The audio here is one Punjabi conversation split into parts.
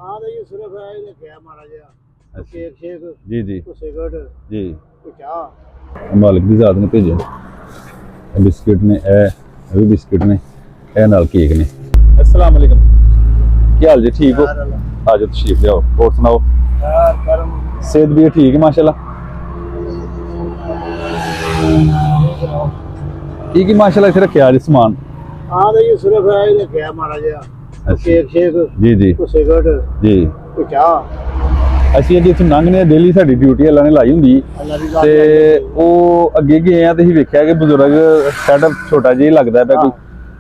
हाँ तो ये सिर्फ है ये क्या मारा गया केक शेक जी जी तो सिगरेट जी तो क्या मालिक ਦੀ ਜ਼ਾਤ ਨੇ ਭੇਜਿਆ ਬਿਸਕਿਟ ਨੇ ਇਹ ਵੀ ਬਿਸਕਿਟ ਨੇ ਇਹ ਨਾਲ ਕੇਕ ਨੇ अस्सलाम वालेकुम ਕੀ ਹਾਲ ਜੀ ਠੀਕ ਹੋ ਆ ਜਾਓ ਤਸ਼ਰੀਫ ਲਿਆਓ ਹੋਰ ਸੁਣਾਓ यार कर्म ਸਿਹਤ ਵੀ ਠੀਕ ਹੈ ਮਾਸ਼ਾਅੱਲਾ ਕੀ ਮਾਸ਼ਾਅੱਲਾ ਇੱਥੇ ਰੱਖਿਆ ਅੱਜ ਸਮਾਨ हाँ तो ये सिर्फ है ये क्या मारा गया केक शेक ਜੀ ਜੀ तो सिगरेट ਜੀ तो क्या ਅਸੀਂ ਅੱਜ ਇੱਥੇ ਲੰਘਨੇ ਆ ਡੇਲੀ ਸਾਡੀ ਡਿਊਟੀ ਅੱਲਾ ਨੇ ਲਾਈ ਹੁੰਦੀ अल्लाह की ਤੇ ਉਹ ਅੱਗੇ ਗਏ ਆ ਤੇ ਅਸੀਂ ਵੇਖਿਆ ਕਿ ਬਜ਼ੁਰਗ ਸੈਟਅਪ ਛੋਟਾ ਜਿਹਾ ਹੀ ਲੱਗਦਾ ਪਿਆ ਕੋਈ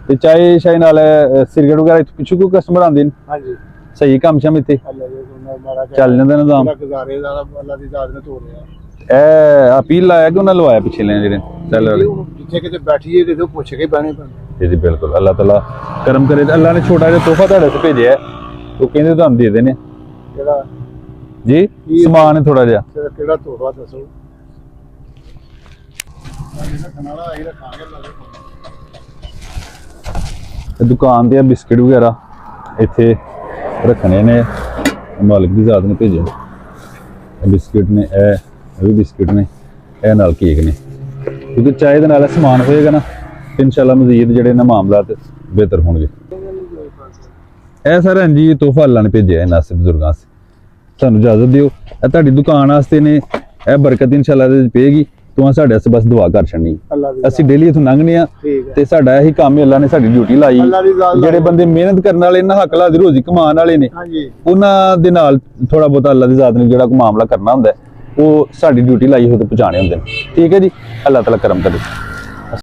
ਤੇ ਚਾਹੇ ਸ਼ਾਇ ਨਾਲ ਸਿਗਰਟ ਵਗੈਰਾ ਇੱਥੇ ਪਿੱਛੋਂ ਕੋਈ ਕਸਟਮਰ ਆਉਂਦੇ ਨੇ हाँ जी ਸਹੀ ਕੰਮ ਸ਼ਮ ਇੱਥੇ अल्लाह के मारा ਚੱਲ ਜਾਂਦਾ ਨਿਜ਼ਾਮ गुजारे अल्लाह की जात ने तोड़ रहा ਇਹ ਅਪੀਲ ਲਾਇਆ ਕਿ ਉਹਨਾਂ ਲਵਾਇਆ ਪਿੱਛੇ ਲੈ ਜਿਹੜੇ ਚੱਲ ਵਾਲੇ ਜਿੱਥੇ ਕਿਤੇ ਬੈਠੀਏ ਕਿਤੇ ਪੁੱਛ ਕੇ ਬਹਿਣੇ ਪੈਂਦੇ ਜੀ ਬਿਲਕੁਲ ਅੱਲਾਹ ਤਾਲਾ ਕਰਮ ਕਰੇ ਤੇ ਅੱਲਾਹ ਨੇ ਛੋਟਾ ਜਿਹਾ ਤੋਹਫਾ ਤੁਹਾਡੇ ਸੇ ਭੇਜਿਆ ਹੈ ਉਹ ਕਹਿੰਦੇ ਤੁਹਾਨੂੰ ਦੇ ਦੇਣੇ ਕਿਹੜਾ ਜੀ ਸਮਾਨ ਹੈ ਥੋੜਾ ਜਿਹਾ ਕਿਹੜਾ ਤੋਹਫਾ ਦੱਸੋ ਕਨਾਲਾ ਆਈ ਰੱਖਾਂਗੇ ਇਹ ਦੁਕਾਨ ਤੇ ਆ ਬਿਸਕਿਟ ਵਗੈਰਾ ਇੱਥੇ ਰੱਖਣੇ ਨੇ ਮਾਲਕ ਦੀ ਜ਼ਾਤ ਨੇ ਭੇਜਿਆ ਇਹ ਬਿਸਕਿਟ ਨੇ ਇਹ ਵੀ ਬਿਸਕਿਟ ਨੇ ਇਹ ਨਾਲ ਕੇਕ ਨੇ ਕਿਉਂਕਿ ਚਾਹੇ ਦੇ ਨਾਲ ਸਮਾਨ ਹੋਏਗਾ ਨਾ ਇਨਸ਼ਾਅੱਲਾ ਮਜ਼ੀਦ ਜਿਹੜੇ ਨਾ ਮਾਮਲਾਤ ਬਿਹਤਰ ਹੋਣਗੇ ਇਹ ਸਾਰਾ ਹਾਂਜੀ ਤੋਹਫਾ ਅੱਲਾ ਨੇ ਭੇਜਿਆ ਇਹਨਾਂ ਸੇ ਬਜ਼ੁਰਗਾਂ ਸੇ ਸਾਨੂੰ ਇਜਾਜ਼ਤ ਦਿਓ ਇਹ ਤੁਹਾਡੀ ਦੁਕਾਨ ਵਾਸਤੇ ਨੇ ਇਹ ਬਰਕਤ ਇਨਸ਼ਾਅੱਲਾ ਦੇ ਵਿੱਚ ਪਏਗੀ ਤੂੰ ਸਾਡੇ ਵਾਸਤੇ ਬਸ ਦੁਆ ਕਰ ਛੱਡਣੀ ਅਸੀਂ ਡੇਲੀ ਇੱਥੋਂ ਲੰਘਨੇ ਆ ਤੇ ਸਾਡਾ ਇਹੀ ਕੰਮ ਹੈ ਅੱਲਾ ਨੇ ਸਾਡੀ ਡਿਊਟੀ ਲਾਈ ਜਿਹੜੇ ਬੰਦੇ ਮਿਹਨਤ ਕਰਨ ਵਾਲੇ ਇਹਨਾਂ ਹੱਕ ਲਾ ਦੀ ਰੋਜ਼ੀ ਕਮਾਉਣ ਵਾਲੇ ਨੇ ਉਹਨਾਂ ਦੇ ਨਾਲ ਥੋੜਾ ਬਹੁਤਾ ਅੱਲਾ ਦੀ ਜ਼ਾਤ ਨੇ ਜਿਹੜਾ ਕੋਈ ਮਾਮਲਾ ਕਰਨਾ ਹੁੰਦਾ ਉਹ ਸਾਡੀ ਡਿਊਟੀ ਲਾਈ ਹੋਏ ਤੇ ਪਹੁੰਚਾਣੇ ਹੁੰਦੇ ਨੇ ਠੀਕ ਹੈ ਜੀ ਅੱਲਾਹ ਤਾਲਾ ਕਰਮ ਕਰੇ